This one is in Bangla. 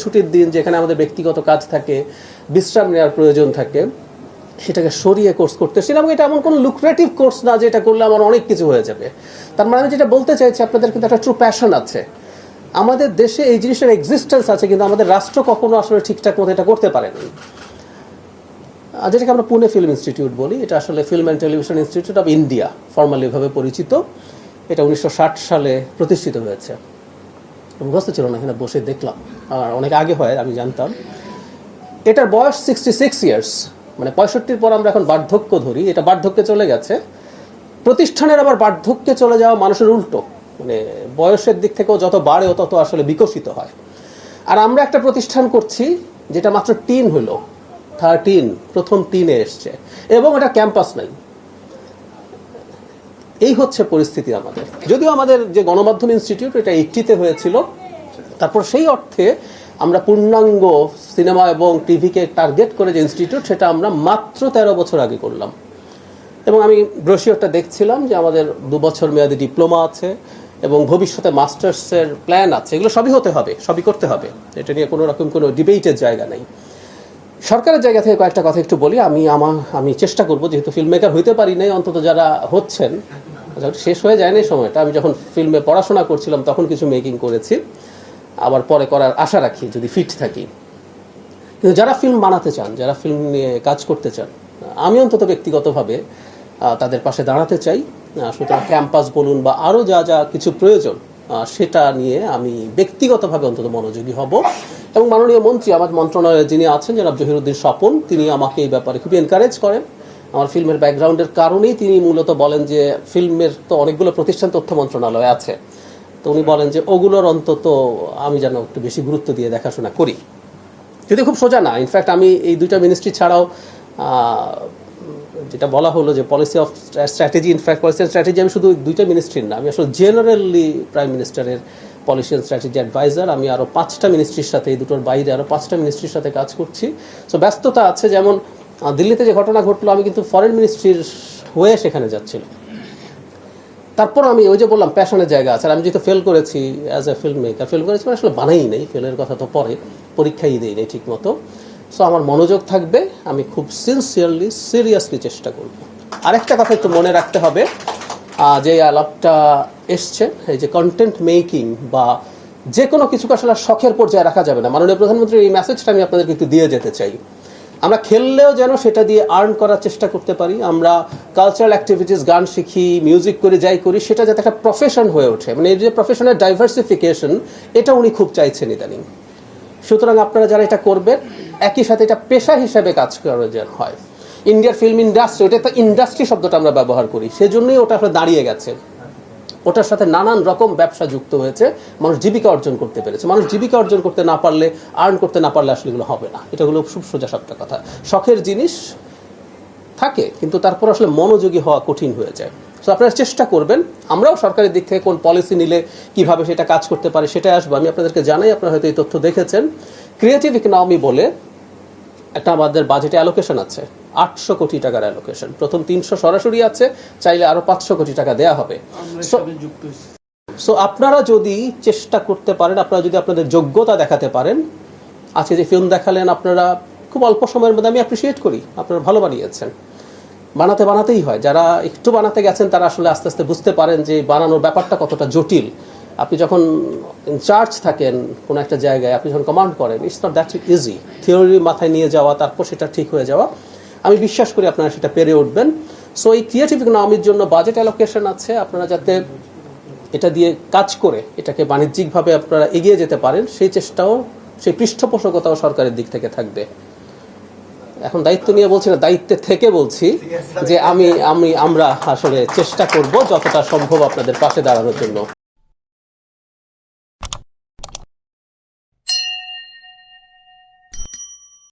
ছুটির দিন যেখানে আমাদের ব্যক্তিগত কাজ থাকে, বিশ্রাম নেওয়ার প্রয়োজন থাকে, সেটাকে সরিয়ে কোর্স করতেছি। এবং এটা এমন কোনো লুক্রেটিভ কোর্স না যে এটা করলে আমার অনেক কিছু হয়ে যাবে। তার মানে আমি যেটা বলতে চাইছি, আপনাদের কিন্তু একটা ট্রু প্যাশন আছে। আমাদের দেশে এই জিনিসটার এক্সিস্টেন্স আছে, কিন্তু আমাদের রাষ্ট্র কখনো আসলে ঠিকঠাক মতো এটা করতে পারেনি। যেটাকে আমরা পুনে ফিল্ম ইনস্টিটিউট বলি, এটা আসলে film and television institute of India ফর্মালিভাবে পরিচিত। এটা 1960 সালে প্রতিষ্ঠিত হয়েছে। মুখস্থ ছিল না, এখানে বসে দেখলাম, আর অনেক আগে হয় আমি জানতাম। এটার বয়স 66 ইয়ার্স, মানে 65-র পর আমরা এখন বার্ধক্য ধরি, এটা বার্ধক্যে চলে গেছে। প্রতিষ্ঠানের আবার বার্ধক্যে চলে যাওয়া মানুষের উল্টো, মানে বয়সের দিক থেকেও যত বাড়ে তত আসলে বিকশিত হয়। আর আমরা একটা প্রতিষ্ঠান করছি যেটা মাত্র 10 হলো, 13, প্রথম 10-এ এসছে, এবং এটা ক্যাম্পাস নাই। এই হচ্ছে পরিস্থিতি আমাদের। যদিও আমাদের যে গণমাধ্যম ইনস্টিটিউট, এটা 80-তে হয়েছিল, তারপর সেই অর্থে আমরা পূর্ণাঙ্গ সিনেমা এবং টিভিকে টার্গেট করে যে ইনস্টিটিউট, সেটা আমরা মাত্র 13 বছর আগে করলাম। এবং আমি ব্রোশিওরটা দেখছিলাম যে আমাদের 2 বছর মেয়াদী ডিপ্লোমা আছে এবং ভবিষ্যতে মাস্টার্সের প্ল্যান আছে। এগুলো সবই হতে হবে, সবই করতে হবে, এটা নিয়ে কোনো রকম কোনো ডিবেটের জায়গা নেই। সরকারের জায়গা থেকে কয়েকটা কথা একটু বলি। আমি চেষ্টা করব, যেহেতু ফিল্ম মেকার হইতে পারি নাই, অন্তত যারা হচ্ছেন, শেষ হয়ে যায় না এই সময়টা। আমি যখন ফিল্মে পড়াশোনা করছিলাম তখন কিছু মেকিং করেছি, আবার পরে করার আশা রাখি যদি ফিট থাকি। কিন্তু যারা ফিল্ম বানাতে চান, যারা ফিল্ম নিয়ে কাজ করতে চান, আমি অন্তত ব্যক্তিগতভাবে তাদের পাশে দাঁড়াতে চাই। সুতরাং ক্যাম্পাস বলুন বা আরও যা যা কিছু প্রয়োজন, সেটা নিয়ে আমি ব্যক্তিগতভাবে অন্তত মনোযোগী হব। এবং মাননীয় মন্ত্রী, আমার মন্ত্রণালয়ে যিনি আছেন, জনাব জহিরুদ্দিন স্বপন, তিনি আমাকে এই ব্যাপারে খুবই এনকারেজ করেন। আমার ফিল্মের ব্যাকগ্রাউন্ডের কারণেই তিনি মূলত বলেন যে ফিল্মের তো অনেকগুলো প্রতিষ্ঠান তথ্য মন্ত্রণালয়ে আছে, তো উনি বলেন যে ওগুলোর অন্তত আমি যেন একটু বেশি গুরুত্ব দিয়ে দেখাশোনা করি। যদি খুব সোজা না, ইনফ্যাক্ট আমি এই 2টা মিনিস্ট্রি ছাড়াও যেটা বলা হলো যে policy of strategy, in fact policy and strategy আমি শুধু 2টা মিনিস্ট্রির না, আমি আসলে জেনারেলি প্রাইম মিনিস্টারের পলিসি অ্যান্ড স্ট্র্যাটেজি অ্যাডভাইজার। আমি আরও 5টা মিনিস্ট্রির সাথে, এই দুটোর বাইরে আরও 5টা মিনিস্ট্রির সাথে কাজ করছি। সো ব্যস্ততা আছে। যেমন দিল্লিতে যে ঘটনা ঘটলো, আমি কিন্তু ফরেন মিনিস্ট্রির হয়ে সেখানে যাচ্ছিল। তারপর আমি ওই যে বললাম প্যাশনের জায়গা আছে। আর আমি যেহেতু ফেল করেছি as a film maker, fail করেছি মানে আসলে বানাই নেই, ফেলের কথা তো পরে, পরীক্ষাই দিই নেই ঠিক মতো। সো আমার মনোযোগ থাকবে, আমি খুব সিনসিয়ারলি সিরিয়াসলি চেষ্টা করব। আরেকটা কথা একটু মনে রাখতে হবে, যে আলাপটা এসছে, এই যে কন্টেন্ট মেকিং বা যে কোনো কিছুকে আসলে শখের পর্যায়ে রাখা যাবে না। মাননীয় প্রধানমন্ত্রীর এই মেসেজটা আমি আপনাদেরকে একটু দিয়ে যেতে চাই। আমরা খেললেও যেন সেটা দিয়ে আর্ন করার চেষ্টা করতে পারি। আমরা কালচারাল অ্যাক্টিভিটিস, গান শিখি, মিউজিক করি, যাই করি, সেটা যাতে একটা প্রফেশন হয়ে ওঠে। মানে এই যে প্রফেশনের ডাইভার্সিফিকেশন, এটা উনি খুব চাইছেন ইদানিং। সুতরাং আপনারা যারা এটা করবেন, একই সাথে এটা পেশা হিসেবে কাজ করা যেন হয়। ইন্ডিয়ার ফিল্ম ইন্ডাস্ট্রি, ওটা তো ইন্ডাস্ট্রি শব্দটা আমরা ব্যবহার করি, সেজন্যই ওটা আসলে দাঁড়িয়ে গেছে। ওটার সাথে নানান রকম ব্যবসা যুক্ত হয়েছে, মানুষ জীবিকা অর্জন করতে পেরেছে। মানুষ জীবিকা অর্জন করতে না পারলে, আর্ন করতে না পারলে আসলে এগুলো হবে না। এটা হলো খুব সোজা সাপটা কথা। শখের জিনিস থাকে, কিন্তু তারপর আসলে মনোযোগী হওয়া কঠিন হয়ে যায়। সো আপনারা চেষ্টা করবেন। আমরাও সরকারের দিক থেকে কোন পলিসি নিলে কিভাবে সেটা কাজ করতে পারে সেটাই আসবো। আমি আপনাদেরকে জানাই, আপনারা হয়তো এই তথ্য দেখেছেন, ক্রিয়েটিভ ইকোনমি বলে একটা আমাদের বাজেটে অ্যালোকেশন আছে, 800 কোটি টাকার অ্যালোকেশন। প্রথম 300 সরাসরি আছে, চাইলে আরও 500 কোটি টাকা দেওয়া হবে। সো আপনারা যদি চেষ্টা করতে পারেন, আপনারা যদি আপনাদের যোগ্যতা দেখাতে পারেন, আজকে যে ফিল্ম দেখালেন আপনারা খুব অল্প সময়ের মধ্যে, আমি অ্যাপ্রিসিয়েট করি, আপনারা ভালো বানিয়েছেন। বানাতেই হয়। যারা একটু বানাতে গেছেন তারা আসলে আস্তে আস্তে বুঝতে পারেন যে বানানোর ব্যাপারটা কতটা জটিল। আপনি যখন ইনচার্জ থাকেন কোনো একটা জায়গায়, আপনি যখন কমান্ড করেন, it's not that easy. Theory মাথায় নিয়ে যাওয়া, তারপর সেটা ঠিক হয়ে যাওয়া, আমি বিশ্বাস করি আপনারা সেটা পেরে উঠবেন। সো এই ক্রিয়েটিভ ইকোনমির জন্য বাজেট অ্যালোকেশন আছে। আপনারা যাতে এটা দিয়ে কাজ করে এটাকে বাণিজ্যিকভাবে আপনারা এগিয়ে যেতে পারেন, সেই চেষ্টাও, সেই পৃষ্ঠপোষকতাও সরকারের দিক থেকে থাকবে। এখন দায়িত্ব নিয়ে বলছি না, দায়িত্বে থেকে বলছি যে আমরা আসলে চেষ্টা করব যতটা সম্ভব আপনাদের পাশে দাঁড়ানোর জন্য।